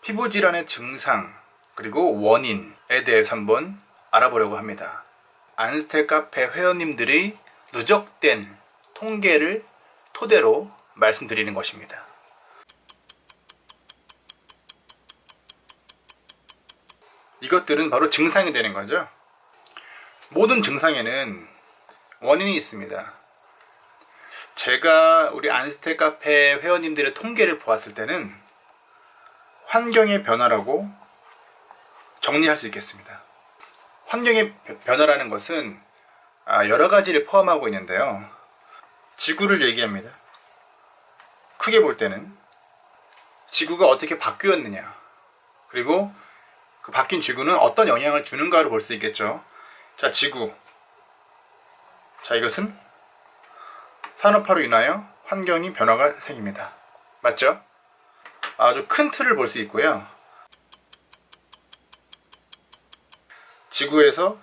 피부질환의 증상 그리고 원인에 대해서 한번 알아보려고 합니다. 안스테 카페 회원님들이 누적된 통계를 토대로 말씀드리는 것입니다. 이것들은 바로 증상이 되는 거죠. 모든 증상에는 원인이 있습니다. 제가 우리 안스테 카페 회원님들의 통계를 보았을 때는 환경의 변화라고 정리할 수 있겠습니다. 환경의 변화라는 것은 여러 가지를 포함하고 있는데요. 지구를 얘기합니다. 크게 볼 때는 지구가 어떻게 바뀌었느냐, 그리고 그 바뀐 지구는 어떤 영향을 주는가를 볼 수 있겠죠. 자, 지구. 자, 이것은 산업화로 인하여 환경이 변화가 생깁니다. 맞죠? 아주 큰 틀을 볼 수 있고요. 지구에서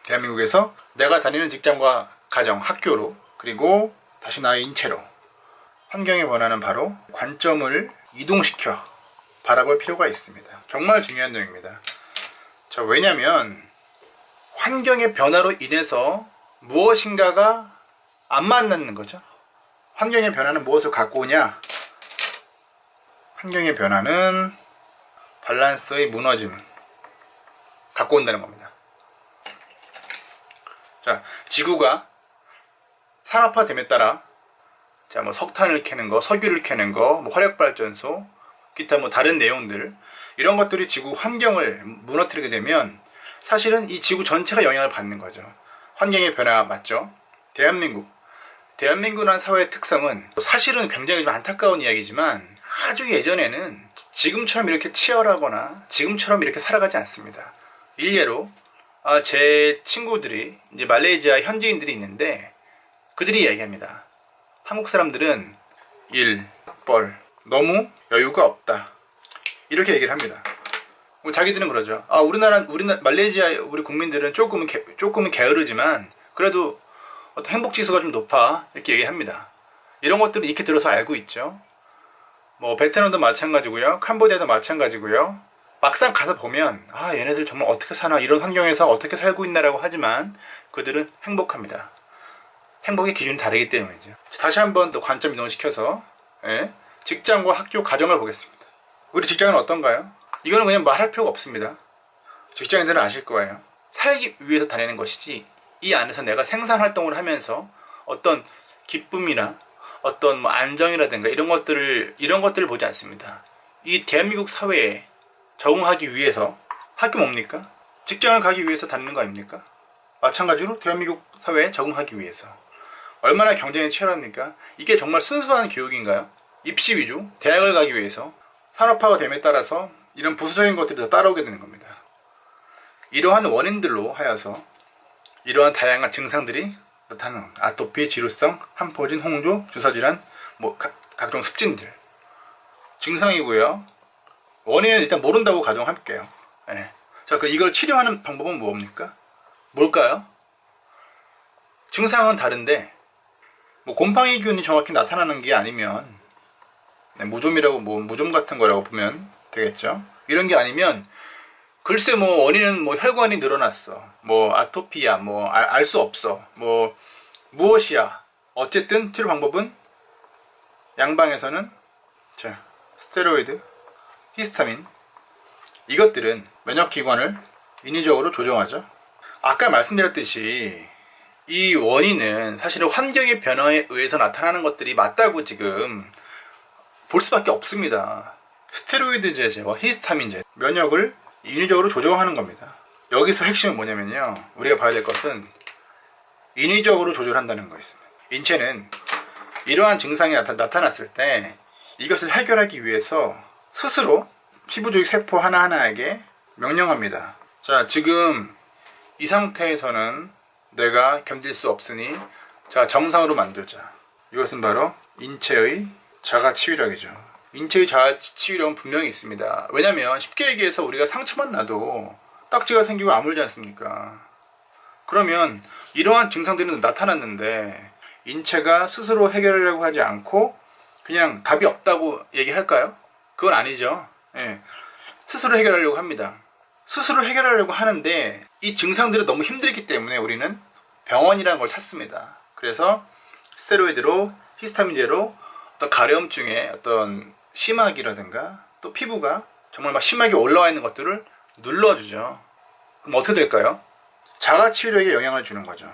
대한민국에서 내가 다니는 직장과 가정, 학교로, 그리고 다시 나의 인체로 환경의 변화는 바로 관점을 이동시켜 바라볼 필요가 있습니다. 정말 중요한 내용입니다. 자, 왜냐면 환경의 변화로 인해서 무엇인가가 안 맞는 거죠. 환경의 변화는 무엇을 갖고 오냐? 환경의 변화는 밸런스의 무너짐 갖고 온다는 겁니다. 자, 지구가 산업화됨에 따라 뭐 석탄을 캐는 거, 석유를 캐는 거, 뭐 화력발전소, 기타 뭐 다른 내용들, 이런 것들이 지구 환경을 무너뜨리게 되면 사실은 이 지구 전체가 영향을 받는 거죠. 환경의 변화 맞죠? 대한민국이라는 사회의 특성은 사실은 굉장히 좀 안타까운 이야기지만 아주 예전에는 지금처럼 이렇게 치열하거나 지금처럼 이렇게 살아가지 않습니다. 일례로 제 친구들이 이제 말레이시아 현지인들이 있는데 그들이 얘기합니다. 한국 사람들은 일, 벌, 너무 여유가 없다, 이렇게 얘기를 합니다. 자기들은 그러죠. 우리나라 말레이시아 우리 국민들은 조금은 게으르지만 그래도 어떤 행복 지수가 좀 높아, 이렇게 얘기합니다. 이런 것들을 익히 들어서 알고 있죠. 뭐 베트남도 마찬가지고요, 캄보디아도 마찬가지고요. 막상 가서 보면 얘네들 정말 어떻게 사나, 이런 환경에서 어떻게 살고 있나라고 하지만 그들은 행복합니다. 행복의 기준이 다르기 때문이죠. 다시 한번 또 관점 이동시켜서 직장과 학교, 가정을 보겠습니다. 우리 직장은 어떤가요? 이거는 그냥 말할 필요가 없습니다. 직장인들은 아실 거예요. 살기 위해서 다니는 것이지 이 안에서 내가 생산활동을 하면서 어떤 기쁨이나 어떤 뭐 안정이라든가 이런 것들을 보지 않습니다. 이 대한민국 사회에 적응하기 위해서 학교 뭡니까? 직장을 가기 위해서 다니는 거 아닙니까? 마찬가지로 대한민국 사회에 적응하기 위해서 얼마나 경쟁이 치열합니까? 이게 정말 순수한 교육인가요? 입시 위주 대학을 가기 위해서 산업화가 됨에 따라서 이런 부수적인 것들이 더 따라오게 되는 겁니다. 이러한 원인들로 하여서 이러한 다양한 증상들이 나타나는 겁니다. 아토피, 지루성, 한포진, 홍조, 주사질환, 뭐 각종 습진들 증상이고요. 원인은 일단 모른다고 가정할게요. 자, 그럼 이걸 치료하는 방법은 뭡니까? 뭘까요? 증상은 다른데 뭐 곰팡이균이 정확히 나타나는 게 아니면 무좀이라고 무좀 같은 거라고 보면 되겠죠. 이런 게 아니면 글쎄 뭐 원인은 뭐 혈관이 늘어났어, 뭐 아토피야, 뭐 알 수 없어, 뭐 무엇이야. 어쨌든 치료 방법은 양방에서는 스테로이드, 히스타민, 이것들은 면역기관을 인위적으로 조정하죠. 아까 말씀드렸듯이 이 원인은 사실은 환경의 변화에 의해서 나타나는 것들이 맞다고 지금 볼 수밖에 없습니다. 스테로이드 제제와 히스타민 제제, 면역을 인위적으로 조정하는 겁니다. 여기서 핵심은 뭐냐면요, 우리가 봐야 될 것은 인위적으로 조절한다는 거 있습니다. 인체는 이러한 증상이 나타났을 때 이것을 해결하기 위해서 스스로 피부조직 세포 하나하나에게 명령합니다. 자, 지금 이 상태에서는 내가 견딜 수 없으니 정상으로 만들자. 이것은 바로 인체의 자가치유력이죠. 인체의 자아치유력은 분명히 있습니다. 왜냐면 쉽게 얘기해서 우리가 상처만 나도 딱지가 생기고 아물지 않습니까? 그러면 이러한 증상들은 나타났는데 인체가 스스로 해결하려고 하지 않고 그냥 답이 없다고 얘기할까요? 그건 아니죠. 예. 스스로 해결하려고 합니다. 스스로 해결하려고 하는데 이 증상들이 너무 힘들기 때문에 우리는 병원이라는 걸 찾습니다. 그래서 스테로이드로, 히스타민제로 어떤 가려움증의 어떤 심하기라든가 또 피부가 정말 막 심하게 올라와 있는 것들을 눌러주죠. 그럼 어떻게 될까요? 자가치유력에 영향을 주는 거죠.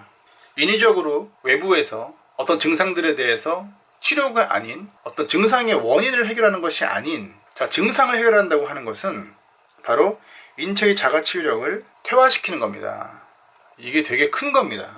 인위적으로 외부에서 어떤 증상들에 대해서 치료가 아닌 어떤 증상의 원인을 해결하는 것이 아닌 증상을 해결한다고 하는 것은 바로 인체의 자가치유력을 퇴화시키는 겁니다. 이게 되게 큰 겁니다.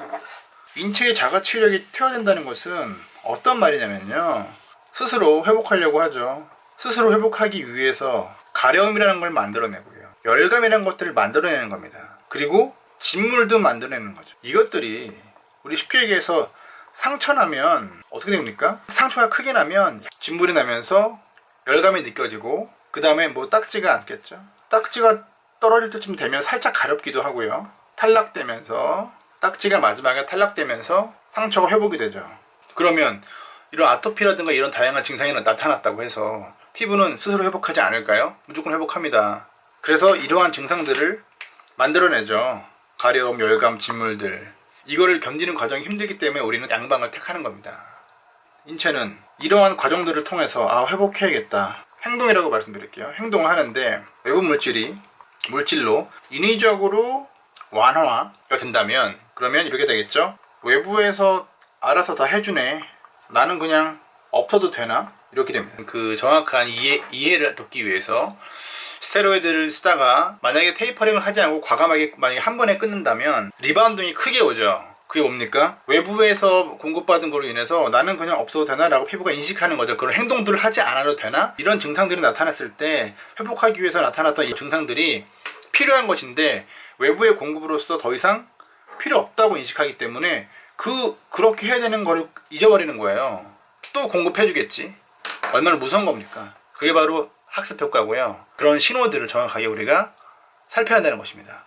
인체의 자가치유력이 퇴화된다는 것은 어떤 말이냐면요, 스스로 회복하려고 하죠. 스스로 회복하기 위해서 가려움이라는 걸 만들어내고요, 열감이라는 것들을 만들어내는 겁니다. 그리고 진물도 만들어내는 거죠. 이것들이 우리 쉽게 얘기해서 상처나면 어떻게 됩니까? 상처가 크게 나면 진물이 나면서 열감이 느껴지고 그 다음에 뭐 딱지가 앉겠죠. 딱지가 떨어질 때쯤 되면 살짝 가렵기도 하고요. 탈락되면서 딱지가 마지막에 탈락되면서 상처가 회복이 되죠. 그러면 이런 아토피라든가 이런 다양한 증상이 나타났다고 해서 피부는 스스로 회복하지 않을까요? 무조건 회복합니다. 그래서 이러한 증상들을 만들어내죠. 가려움, 열감, 진물들. 이거를 견디는 과정이 힘들기 때문에 우리는 양방을 택하는 겁니다. 인체는 이러한 과정들을 통해서 회복해야겠다. 행동이라고 말씀드릴게요. 행동을 하는데 외부 물질로 인위적으로 완화가 된다면 그러면 이렇게 되겠죠. 외부에서 알아서 다 해주네. 나는 그냥 없어도 되나? 이렇게 됩니다. 그 정확한 이해를 돕기 위해서 스테로이드를 쓰다가 만약에 테이퍼링을 하지 않고 과감하게 만약에 한 번에 끊는다면 리바운딩이 크게 오죠. 그게 뭡니까? 외부에서 공급받은 거로 인해서 나는 그냥 없어도 되나? 라고 피부가 인식하는 거죠. 그런 행동들을 하지 않아도 되나? 이런 증상들이 나타났을 때 회복하기 위해서 나타났던 이 증상들이 필요한 것인데 외부의 공급으로서 더 이상 필요 없다고 인식하기 때문에 그렇게 해야 되는 거를 잊어버리는 거예요. 또 공급해주겠지. 얼마나 무서운 겁니까? 그게 바로 학습 효과고요. 그런 신호들을 정확하게 우리가 살펴야 한다는 것입니다.